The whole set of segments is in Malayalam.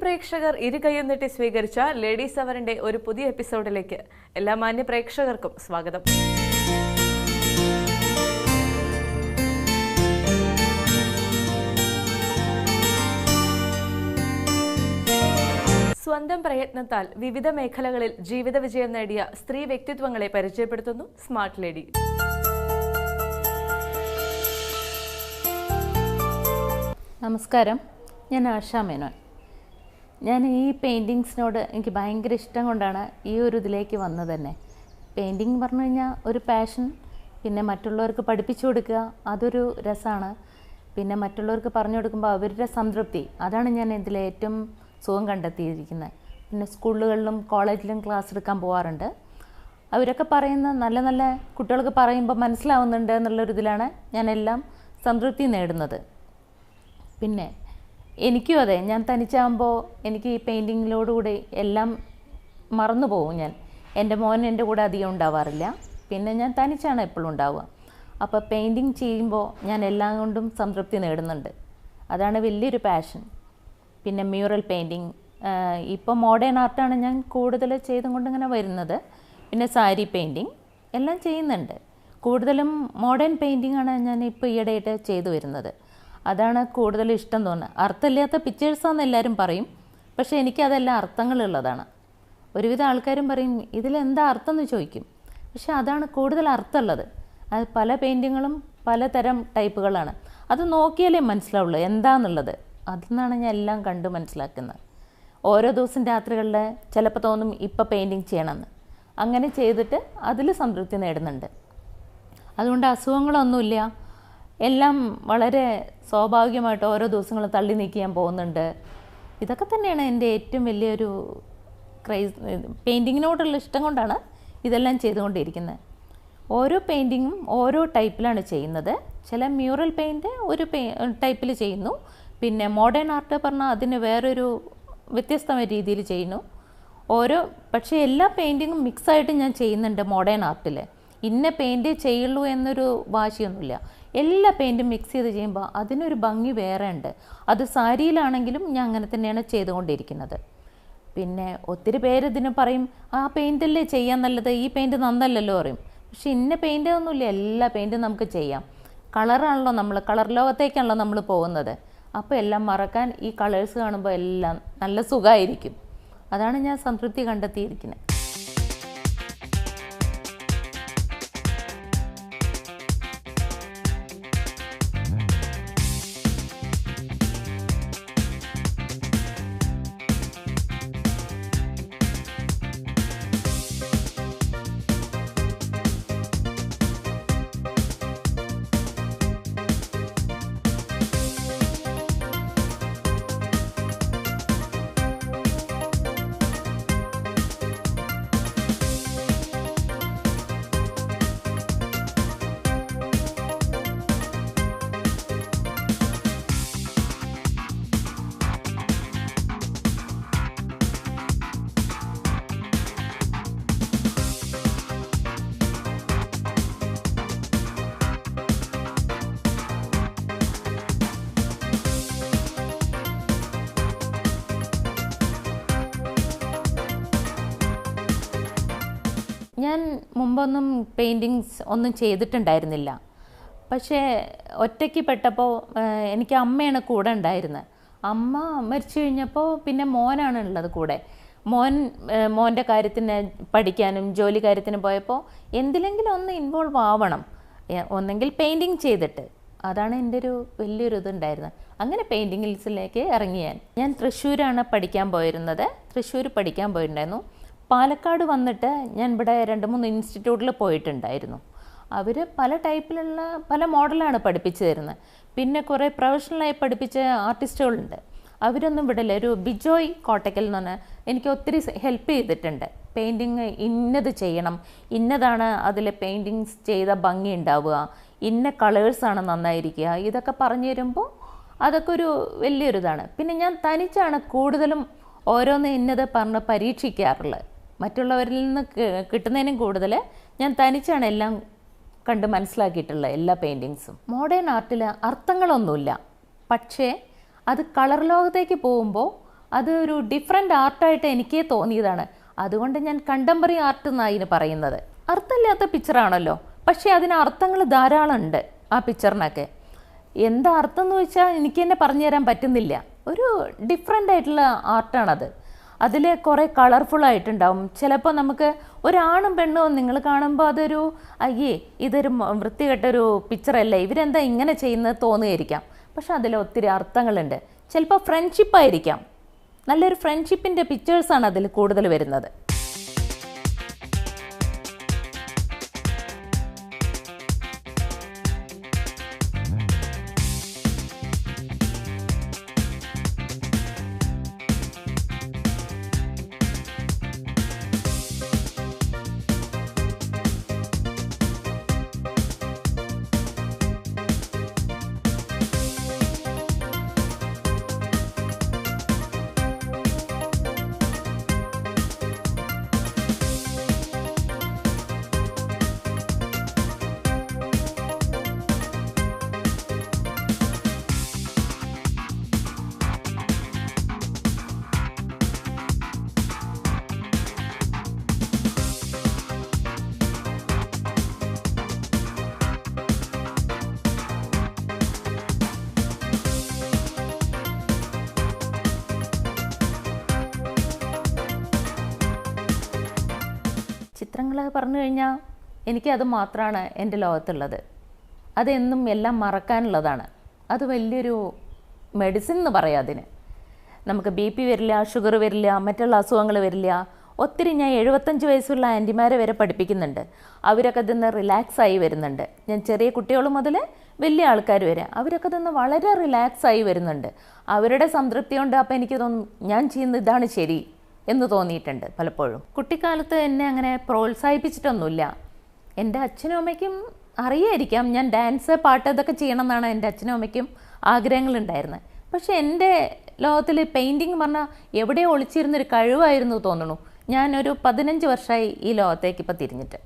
പ്രേക്ഷകർ ഇരുകൈയും നീട്ടി സ്വീകരിച്ച ലേഡീസ് അവറിന്റെ ഒരു പുതിയ എപ്പിസോഡിലേക്ക് എല്ലാ മാന്യ പ്രേക്ഷകർക്കും സ്വാഗതം. സ്വന്തം പ്രയത്നത്താൽ വിവിധ മേഖലകളിൽ ജീവിത വിജയം നേടിയ സ്ത്രീ വ്യക്തിത്വങ്ങളെ പരിചയപ്പെടുത്തുന്നു സ്മാർട്ട് ലേഡി. നമസ്കാരം, ഞാൻ ആശാ മേനോൻ. ഞാൻ ഈ പെയിൻറ്റിങ്സിനോട് എനിക്ക് ഭയങ്കര ഇഷ്ടം കൊണ്ടാണ് ഈ ഒരു ഇതിലേക്ക് വന്നത് തന്നെ. പെയിൻറ്റിങ് പറഞ്ഞു കഴിഞ്ഞാൽ ഒരു പാഷൻ, പിന്നെ മറ്റുള്ളവർക്ക് പഠിപ്പിച്ചു കൊടുക്കുക, അതൊരു രസമാണ്. പിന്നെ മറ്റുള്ളവർക്ക് പറഞ്ഞു കൊടുക്കുമ്പോൾ അവരുടെ സംതൃപ്തി, അതാണ് ഞാൻ ഇതിലെ ഏറ്റവും സുഖം കണ്ടെത്തിയിരിക്കുന്നത്. പിന്നെ സ്കൂളുകളിലും കോളേജിലും ക്ലാസ് എടുക്കാൻ പോകാറുണ്ട്. അവരൊക്കെ പറയുന്ന നല്ല നല്ല കുട്ടികൾക്ക് പറയുമ്പോൾ മനസ്സിലാവുന്നുണ്ട് എന്നുള്ളൊരിതിലാണ് ഞാനെല്ലാം സംതൃപ്തി നേടുന്നത്. പിന്നെ എനിക്കും അതെ, ഞാൻ തനിച്ചാകുമ്പോൾ എനിക്ക് ഈ പെയിൻറ്റിങ്ങിലോടുകൂടി എല്ലാം മറന്നു പോകും. എൻ്റെ മോൻ എൻ്റെ കൂടെ അധികം ഉണ്ടാവാറില്ല. പിന്നെ ഞാൻ തനിച്ചാണ് എപ്പോഴും ഉണ്ടാവുക. അപ്പോൾ പെയിൻറ്റിങ് ചെയ്യുമ്പോൾ ഞാൻ എല്ലാം കൊണ്ടും സംതൃപ്തി നേടുന്നുണ്ട്. അതാണ് വലിയൊരു പാഷൻ. പിന്നെ മ്യൂറൽ പെയിൻറ്റിങ്, ഇപ്പോൾ മോഡേൺ ആർട്ടാണ് ഞാൻ കൂടുതൽ ചെയ്തുകൊണ്ടിങ്ങനെ വരുന്നത്. പിന്നെ സാരി പെയിൻറ്റിങ് എല്ലാം ചെയ്യുന്നുണ്ട്. കൂടുതലും മോഡേൺ പെയിൻറ്റിങ്ങാണ് ഞാൻ ഇപ്പോൾ ഈയിടെയായിട്ട് ചെയ്തു വരുന്നത്. അതാണ് കൂടുതൽ ഇഷ്ടം തോന്നുന്നത്. അർത്ഥമില്ലാത്ത പിക്ചേഴ്സാണെന്ന് എല്ലാവരും പറയും, പക്ഷേ എനിക്കതെല്ലാം അർത്ഥങ്ങളുള്ളതാണ്. ഒരുവിധം ആൾക്കാരും പറയും ഇതിലെന്താ അർത്ഥം എന്ന് ചോദിക്കും, പക്ഷേ അതാണ് കൂടുതൽ അർത്ഥമുള്ളത്. അത് പല പെയിൻറ്റിങ്ങുകളും പലതരം ടൈപ്പുകളാണ്. അത് നോക്കിയാലേ മനസ്സിലാവുള്ളൂ എന്താണെന്നുള്ളത്. അതിൽ നിന്നാണ് ഞാൻ എല്ലാം കണ്ട് മനസ്സിലാക്കുന്നത്. ഓരോ ദിവസം രാത്രികളിൽ ചിലപ്പോൾ തോന്നും ഇപ്പോൾ പെയിൻറ്റിങ് ചെയ്യണമെന്ന്. അങ്ങനെ ചെയ്തിട്ട് അതിൽ സംതൃപ്തി നേടുന്നുണ്ട്. അതുകൊണ്ട് അസുഖങ്ങളൊന്നുമില്ല. എല്ലാം വളരെ സ്വാഭാവികമായിട്ട് ഓരോ ദിവസങ്ങളും തള്ളി നീക്കി ഞാൻ പോകുന്നുണ്ട്. ഇതൊക്കെ തന്നെയാണ് എൻ്റെ ഏറ്റവും വലിയൊരു ക്രൈസ്. പെയിൻറ്റിങ്ങിനോടുള്ള ഇഷ്ടം കൊണ്ടാണ് ഇതെല്ലാം ചെയ്തുകൊണ്ടിരിക്കുന്നത്. ഓരോ പെയിൻറ്റിങ്ങും ഓരോ ടൈപ്പിലാണ് ചെയ്യുന്നത്. ചില മ്യൂറൽ പെയിൻറ്റ് ഒരു ടൈപ്പിൽ ചെയ്യുന്നു. പിന്നെ മോഡേൺ ആർട്ട് പറഞ്ഞാൽ അതിന് വേറൊരു വ്യത്യസ്തമായ രീതിയിൽ ചെയ്യുന്നു. പക്ഷേ എല്ലാ പെയിൻറ്റിങ്ങും മിക്സായിട്ട് ഞാൻ ചെയ്യുന്നുണ്ട്. മോഡേൺ ആർട്ടിൽ ഇന്ന പെയിൻറ്റ് ചെയ്യുള്ളൂ എന്നൊരു വാശിയൊന്നുമില്ല. എല്ലാ പെയിൻറ്റും മിക്സ് ചെയ്ത് ചെയ്യുമ്പോൾ അതിനൊരു ഭംഗി വേറെ ഉണ്ട്. അത് സാരിയിലാണെങ്കിലും ഞാൻ അങ്ങനെ തന്നെയാണ് ചെയ്തുകൊണ്ടിരിക്കുന്നത്. പിന്നെ ഒത്തിരി പേര് ഇതിന് പറയും ആ പെയിൻറ്റല്ലേ ചെയ്യാൻ നല്ലത്, ഈ പെയിൻറ്റ് നന്നല്ലല്ലോ പറയും. പക്ഷെ ഇന്ന പെയിൻറ്റ് ഒന്നുമില്ല, എല്ലാ പെയിൻറ്റും നമുക്ക് ചെയ്യാം. കളറാണല്ലോ, കളർ ലോകത്തേക്കാണല്ലോ നമ്മൾ പോകുന്നത്. അപ്പോൾ എല്ലാം മറക്കാൻ ഈ കളേഴ്സ് കാണുമ്പോൾ എല്ലാം നല്ല സുഖമായിരിക്കും. അതാണ് ഞാൻ സംതൃപ്തി കണ്ടെത്തിയിരിക്കുന്നത്. ഞാൻ മുമ്പൊന്നും പെയിൻറ്റിങ്സ് ഒന്നും ചെയ്തിട്ടുണ്ടായിരുന്നില്ല. പക്ഷേ ഒറ്റയ്ക്ക് പെട്ടപ്പോൾ എനിക്ക് അമ്മയാണ് കൂടെ ഉണ്ടായിരുന്നത്. അമ്മ മരിച്ചു കഴിഞ്ഞപ്പോൾ പിന്നെ മോനാണ് ഉള്ളത് കൂടെ. മോൻ്റെ കാര്യത്തിന് പഠിക്കാനും ജോലി കാര്യത്തിന് പോയപ്പോൾ എന്തിലെങ്കിലും ഒന്ന് ഇൻവോൾവ് ആവണം, ഒന്നെങ്കിൽ പെയിൻറ്റിങ് ചെയ്തിട്ട്. അതാണ് എൻ്റെ ഒരു വലിയൊരു ഇതുണ്ടായിരുന്നത്. അങ്ങനെ പെയിൻറ്റിങ്സിലേക്ക് ഇറങ്ങി. ഞാൻ തൃശ്ശൂരാണ് പഠിക്കാൻ പോയിരുന്നത്. തൃശ്ശൂർ പഠിക്കാൻ പോയിട്ടുണ്ടായിരുന്നു. പാലക്കാട് വന്നിട്ട് ഞാൻ ഇവിടെ 2-3 ഇൻസ്റ്റിറ്റ്യൂട്ടിൽ പോയിട്ടുണ്ടായിരുന്നു. അവർ പല ടൈപ്പിലുള്ള പല മോഡലാണ് പഠിപ്പിച്ചു തരുന്നത്. പിന്നെ കുറേ പ്രൊഫഷണലായി പഠിപ്പിച്ച ആർട്ടിസ്റ്റുകളുണ്ട്. അവരൊന്നും വിടില്ല. ഒരു ബിജോയ് കോട്ടക്കൽ എന്ന് പറഞ്ഞാൽ എനിക്ക് ഒത്തിരി ഹെൽപ്പ് ചെയ്തിട്ടുണ്ട്. പെയിൻറ്റിങ് ഇന്നത് ചെയ്യണം, ഇന്നതാണ് അതിൽ പെയിൻറ്റിങ്സ് ചെയ്ത ഭംഗി ഉണ്ടാവുക, ഇന്ന കളേഴ്സാണ് നന്നായിരിക്കുക, ഇതൊക്കെ പറഞ്ഞു തരുമ്പോൾ അതൊക്കെ ഒരു വലിയൊരിതാണ്. പിന്നെ ഞാൻ തനിച്ചാണ് കൂടുതലും ഓരോന്ന് ഇന്നത് പറഞ്ഞ് പരീക്ഷിക്കാറുള്ളത്. മറ്റുള്ളവരിൽ നിന്ന് കിട്ടുന്നതിനും കൂടുതൽ ഞാൻ തനിച്ചാണ് എല്ലാം കണ്ട് മനസ്സിലാക്കിയിട്ടുള്ളത്. എല്ലാ പെയിൻറ്റിങ്സും മോഡേൺ ആർട്ടിൽ അർത്ഥങ്ങളൊന്നുമില്ല, പക്ഷേ അത് കളർ ലോകത്തേക്ക് പോകുമ്പോൾ അതൊരു ഡിഫറെൻ്റ് ആർട്ടായിട്ട് എനിക്ക് തോന്നിയതാണ്. അതുകൊണ്ട് ഞാൻ കണ്ടംപററി ആർട്ട് എന്നാണ് ഇതിന് പറയുന്നത്. അർത്ഥമില്ലാത്ത പിക്ചറാണല്ലോ, പക്ഷേ അതിന് അർത്ഥങ്ങൾ ധാരാളം ഉണ്ട് ആ പിക്ചറിനൊക്കെ. എന്താ അർത്ഥം എന്ന് വെച്ചാൽ എനിക്ക് തന്നെ പറഞ്ഞു തരാൻ പറ്റുന്നില്ല. ഒരു ഡിഫറെൻ്റ് ആയിട്ടുള്ള ആർട്ടാണത്. അതിൽ കുറേ കളർഫുള്ളായിട്ടുണ്ടാവും. ചിലപ്പോൾ നമുക്ക് ഒരാണും പെണ്ണും നിങ്ങൾ കാണുമ്പോൾ അതൊരു അയ്യേ ഇതൊരു വൃത്തികെട്ടൊരു പിക്ചറല്ലേ, ഇവരെന്താ ഇങ്ങനെ ചെയ്യുന്നത് തോന്നുകയായിരിക്കാം. പക്ഷെ അതിൽ ഒത്തിരി അർത്ഥങ്ങളുണ്ട്. ചിലപ്പോൾ ഫ്രണ്ട്ഷിപ്പായിരിക്കാം, നല്ലൊരു ഫ്രണ്ട്ഷിപ്പിൻ്റെ പിക്ചേഴ്സാണ് അതിൽ കൂടുതൽ വരുന്നത്. ചിത്രങ്ങൾ പറഞ്ഞു കഴിഞ്ഞാൽ എനിക്കത് മാത്രമാണ് എൻ്റെ ലോകത്തുള്ളത്. അതെന്നും എല്ലാം മറക്കാനുള്ളതാണ്. അത് വലിയൊരു മെഡിസിൻ എന്ന് പറയാം അതിന്. നമുക്ക് BP വരില്ല, ഷുഗർ വരില്ല, മറ്റുള്ള അസുഖങ്ങൾ വരില്ല. ഒത്തിരി ഞാൻ 75 വയസ്സുള്ള ആൻറ്റിമാരെ വരെ പഠിപ്പിക്കുന്നുണ്ട്. അവരൊക്കെ ഇതിന്ന് റിലാക്സായി വരുന്നുണ്ട്. ഞാൻ ചെറിയ കുട്ടികൾ മുതൽ വലിയ ആൾക്കാർ വരെ അവരൊക്കെ ഇതിന്ന് വളരെ റിലാക്സായി വരുന്നുണ്ട്. അവരുടെ സംതൃപ്തി കൊണ്ട് അപ്പോൾ എനിക്ക് തോന്നും ഞാൻ ചെയ്യുന്നത് ഇതാണ് ശരി എന്ന് തോന്നിയിട്ടുണ്ട് പലപ്പോഴും. കുട്ടിക്കാലത്ത് എന്നെ അങ്ങനെ പ്രോത്സാഹിപ്പിച്ചിട്ടൊന്നുമില്ല. എൻ്റെ അച്ഛനും അമ്മയ്ക്കും അറിയായിരിക്കാം ഞാൻ ഡാൻസ്, പാട്ട് ഇതൊക്കെ ചെയ്യണം എന്നാണ് എൻ്റെ അച്ഛനും അമ്മയ്ക്കും ആഗ്രഹങ്ങളുണ്ടായിരുന്നത്. പക്ഷേ എൻ്റെ ലോകത്തിൽ പെയിൻറ്റിങ് പറഞ്ഞാൽ എവിടെയോ ഒളിച്ചിരുന്നൊരു കഴിവായിരുന്നു തോന്നുന്നു. ഞാനൊരു 15 വർഷമായി ഈ ലോകത്തേക്ക് ഇപ്പം തിരിഞ്ഞിട്ട്.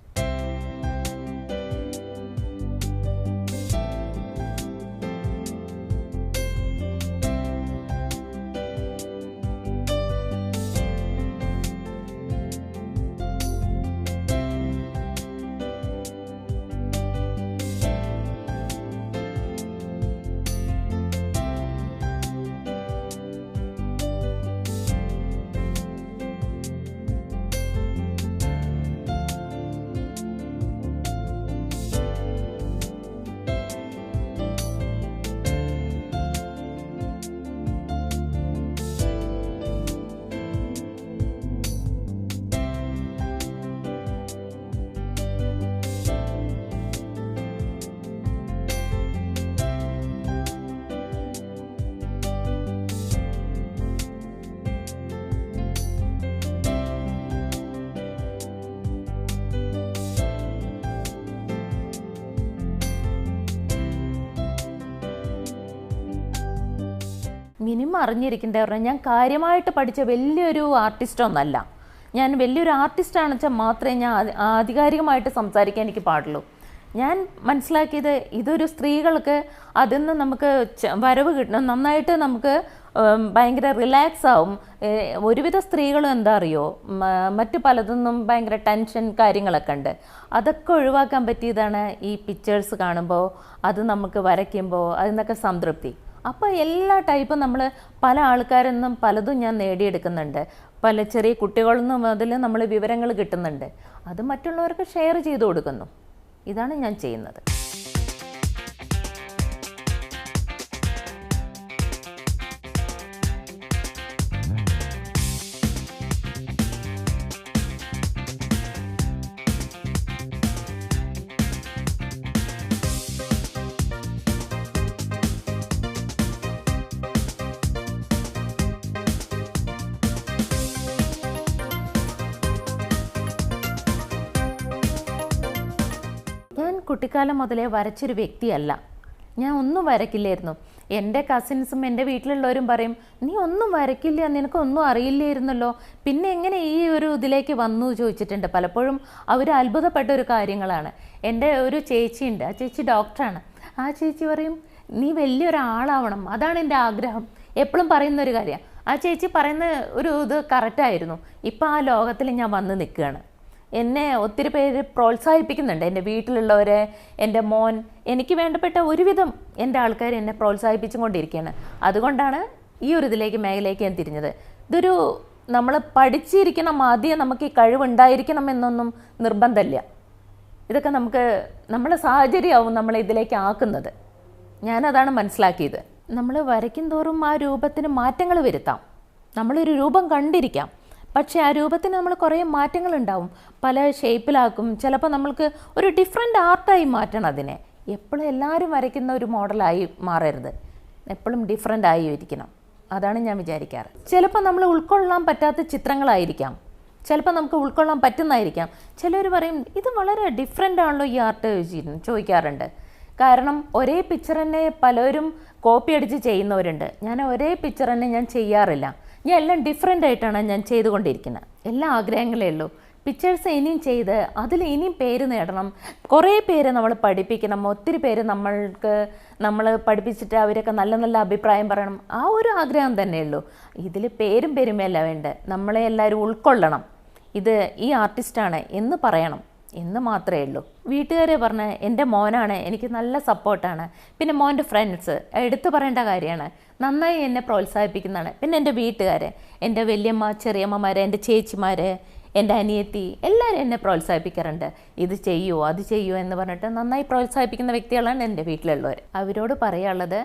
മിനിമം അറിഞ്ഞിരിക്കേണ്ടത് പറഞ്ഞാൽ ഞാൻ കാര്യമായിട്ട് പഠിച്ച വലിയൊരു ആർട്ടിസ്റ്റൊന്നല്ല. ഞാൻ വലിയൊരു ആർട്ടിസ്റ്റാണെന്ന് വെച്ചാൽ മാത്രമേ ഞാൻ ആധികാരികമായിട്ട് സംസാരിക്കാൻ എനിക്ക് പാടുള്ളൂ. ഞാൻ മനസ്സിലാക്കിയത് ഇതൊരു സ്ത്രീകൾക്ക് അതിൽ നിന്ന് നമുക്ക് വരവ് കിട്ടണം, നന്നായിട്ട് നമുക്ക് ഭയങ്കര റിലാക്സ് ആവും. ഒരുവിധ സ്ത്രീകളും എന്താ അറിയോ, മറ്റു പലതൊന്നും ഭയങ്കര ടെൻഷൻ കാര്യങ്ങളൊക്കെ ഉണ്ട്. അതൊക്കെ ഒഴിവാക്കാൻ പറ്റിയതാണ് ഈ പിക്ചേഴ്സ് കാണുമ്പോൾ, അത് നമുക്ക് വരയ്ക്കുമ്പോൾ അതിൽ നിന്നൊക്കെ സംതൃപ്തി. അപ്പോൾ എല്ലാ ടൈപ്പും നമ്മൾ പല ആൾക്കാരിൽ നിന്നും പലതും ഞാൻ നേടിയെടുക്കുന്നുണ്ട്. പല ചെറിയ കുട്ടികളിൽ നിന്നും മുതൽ നമ്മൾ വിവരങ്ങൾ കിട്ടുന്നുണ്ട്. അത് മറ്റുള്ളവർക്ക് ഷെയർ ചെയ്ത് കൊടുക്കുന്നു. ഇതാണ് ഞാൻ ചെയ്യുന്നത്. കുട്ടിക്കാലം മുതലേ വരച്ചൊരു വ്യക്തിയല്ല. ഞാൻ ഒന്നും വരയ്ക്കില്ലായിരുന്നു. എൻ്റെ കസിൻസും എൻ്റെ വീട്ടിലുള്ളവരും പറയും, നീ ഒന്നും വരയ്ക്കില്ല, നിനക്കൊന്നും അറിയില്ലായിരുന്നല്ലോ, പിന്നെ എങ്ങനെ ഈ ഒരു ഇതിലേക്ക് വന്നു ചോദിച്ചിട്ടുണ്ട്. പലപ്പോഴും അവർ അത്ഭുതപ്പെട്ട ഒരു കാര്യങ്ങളാണ്. എൻ്റെ ഒരു ചേച്ചിയുണ്ട്, ആ ചേച്ചി ഡോക്ടറാണ്. ആ ചേച്ചി പറയും, നീ വലിയൊരാളാവണം, അതാണ് എൻ്റെ ആഗ്രഹം, എപ്പോഴും പറയുന്നൊരു കാര്യമാണ്. ആ ചേച്ചി പറയുന്ന ഒരു ഇത് കറക്റ്റായിരുന്നു. ഇപ്പം ആ ലോകത്തിൽ ഞാൻ വന്ന് നിൽക്കുകയാണ്. എന്നെ ഒത്തിരി പേര് പ്രോത്സാഹിപ്പിക്കുന്നുണ്ട്, എൻ്റെ വീട്ടിലുള്ളവരെ, എൻ്റെ മോൻ, എനിക്ക് വേണ്ടപ്പെട്ട ഒരുവിധം എൻ്റെ ആൾക്കാർ എന്നെ പ്രോത്സാഹിപ്പിച്ചും കൊണ്ടിരിക്കുകയാണ്. അതുകൊണ്ടാണ് ഈ ഒരു മേഖലയിലേക്ക് ഞാൻ തിരിഞ്ഞത്. ഇതൊരു നമ്മൾ പഠിച്ചിരിക്കണം, ആദ്യം നമുക്ക് ഈ കഴിവുണ്ടായിരിക്കണം എന്നൊന്നും നിർബന്ധമില്ല. ഇതൊക്കെ നമ്മളെ സാഹചര്യമാവും നമ്മളെ ഇതിലേക്ക് ആക്കുന്നത്. ഞാനതാണ് മനസ്സിലാക്കിയത്. നമ്മൾ വരയ്ക്കും തോറും ആ രൂപത്തിന് മാറ്റങ്ങൾ വരുത്താം. നമ്മളൊരു രൂപം കണ്ടിരിക്കാം, പക്ഷേ ആ രൂപത്തിന് നമ്മൾ കുറേ മാറ്റങ്ങളുണ്ടാവും. പല ഷേപ്പിലാക്കും. ചിലപ്പോൾ നമ്മൾക്ക് ഒരു ഡിഫറെൻ്റ് ആർട്ടായി മാറ്റണം അതിനെ. എപ്പോഴും എല്ലാവരും വരയ്ക്കുന്ന ഒരു മോഡലായി മാറരുത്, എപ്പോഴും ഡിഫറെൻ്റ് ആയി ഇരിക്കണം. അതാണ് ഞാൻ വിചാരിക്കാറ്. ചിലപ്പോൾ നമ്മൾ ഉൾക്കൊള്ളാൻ പറ്റാത്ത ചിത്രങ്ങളായിരിക്കാം, ചിലപ്പോൾ നമുക്ക് ഉൾക്കൊള്ളാൻ പറ്റുന്നതായിരിക്കാം. ചിലർ പറയും ഇത് വളരെ ഡിഫറെൻ്റ് ആണല്ലോ ഈ ആർട്ട് ചോദിക്കാറുണ്ട്. കാരണം ഒരേ പിക്ചർ തന്നെ പലരും കോപ്പി അടിച്ച് ചെയ്യുന്നവരുണ്ട്. ഞാൻ ഒരേ പിക്ചർ തന്നെ ഞാൻ ചെയ്യാറില്ല. ഞാൻ എല്ലാം ഡിഫറെൻ്റ് ആയിട്ടാണ് ഞാൻ ചെയ്തുകൊണ്ടിരിക്കുന്നത്. എല്ലാ ആഗ്രഹങ്ങളേ ഉള്ളൂ. പിക്ചേഴ്സ് ഇനിയും ചെയ്ത് അതിൽ ഇനിയും പേര് നേടണം, കുറേ പേര് നമ്മൾ പഠിപ്പിക്കണം, ഒത്തിരി പേര് നമ്മൾ പഠിപ്പിച്ചിട്ട് അവരൊക്കെ നല്ല നല്ല അഭിപ്രായം പറയണം. ആ ഒരു ആഗ്രഹം തന്നെയുള്ളൂ. ഇതിൽ പേരും പെരുമയല്ല വേണ്ടത്. നമ്മളെ എല്ലാവരും ഉൾക്കൊള്ളണം, ഇത് ഈ ആർട്ടിസ്റ്റാണ് എന്ന് പറയണം എന്ന് മാത്രമേ ഉള്ളൂ. വീട്ടുകാരെ പറഞ്ഞ് എൻ്റെ മോനാണ്, എനിക്ക് നല്ല സപ്പോർട്ടാണ്. പിന്നെ മോൻ്റെ ഫ്രണ്ട്സ് എടുത്തു പറയേണ്ട കാര്യമാണ്, നന്നായി എന്നെ പ്രോത്സാഹിപ്പിക്കുന്നതാണ്. പിന്നെ എൻ്റെ വീട്ടുകാർ, എൻ്റെ വലിയമ്മ, ചെറിയമ്മമാർ, എൻ്റെ ചേച്ചിമാർ, എൻ്റെ അനിയത്തി, എല്ലാവരും എന്നെ പ്രോത്സാഹിപ്പിക്കാറുണ്ട്. ഇത് ചെയ്യുമോ അത് ചെയ്യുമോ എന്ന് പറഞ്ഞിട്ട് നന്നായി പ്രോത്സാഹിപ്പിക്കുന്ന വ്യക്തികളാണ് എൻ്റെ വീട്ടിലുള്ളവർ. അവരോട് പറയാനുള്ളത്,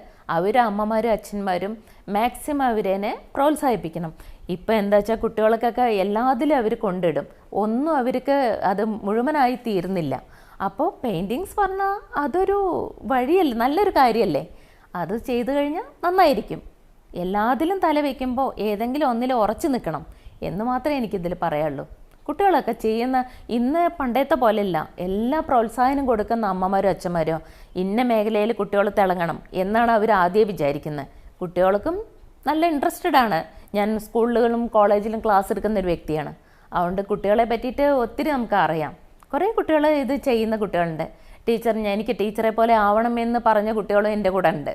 അമ്മമാരും അച്ഛന്മാരും മാക്സിമം അവരെന്നെ പ്രോത്സാഹിപ്പിക്കണം. ഇപ്പം എന്താ വെച്ചാൽ കുട്ടികൾക്കൊക്കെ എല്ലാത്തിലും അവർ കൊണ്ടിടും, ഒന്നും അവർക്ക് അത് മുഴുവനായി തീരുന്നില്ല. അപ്പോൾ പെയിൻറ്റിങ്സ് പറഞ്ഞാൽ അതൊരു വഴിയല്ലേ, നല്ലൊരു കാര്യമല്ലേ. അത് ചെയ്തു കഴിഞ്ഞാൽ നന്നായിരിക്കും. എല്ലാത്തിലും തല വയ്ക്കുമ്പോൾ ഏതെങ്കിലും ഒന്നിൽ ഉറച്ചു നിൽക്കണം എന്ന് മാത്രമേ എനിക്കിതിൽ പറയാനുള്ളൂ. കുട്ടികളൊക്കെ ചെയ്യുന്ന ഇന്ന് പണ്ടത്തെ പോലെയല്ല, എല്ലാ പ്രോത്സാഹനം കൊടുക്കുന്ന അമ്മമാരും അച്ഛന്മാരും ഇന്ന മേഖലയിൽ കുട്ടികൾ തിളങ്ങണം എന്നാണ് അവർ ആദ്യം വിചാരിക്കുന്നത്. കുട്ടികൾക്കും നല്ല ഇൻട്രസ്റ്റഡ് ആണ്. ഞാൻ സ്കൂളുകളിലും കോളേജിലും ക്ലാസ് എടുക്കുന്ന ഒരു വ്യക്തിയാണ്. അതുകൊണ്ട് കുട്ടികളെ പറ്റിയിട്ട് ഒത്തിരി നമുക്ക് അറിയാം. കുറേ കുട്ടികൾ ഇത് ചെയ്യുന്ന കുട്ടികളുണ്ട്. എനിക്ക് ടീച്ചറെ പോലെ ആവണമെന്ന് പറഞ്ഞ കുട്ടികളും എൻ്റെ കൂടെ ഉണ്ട്.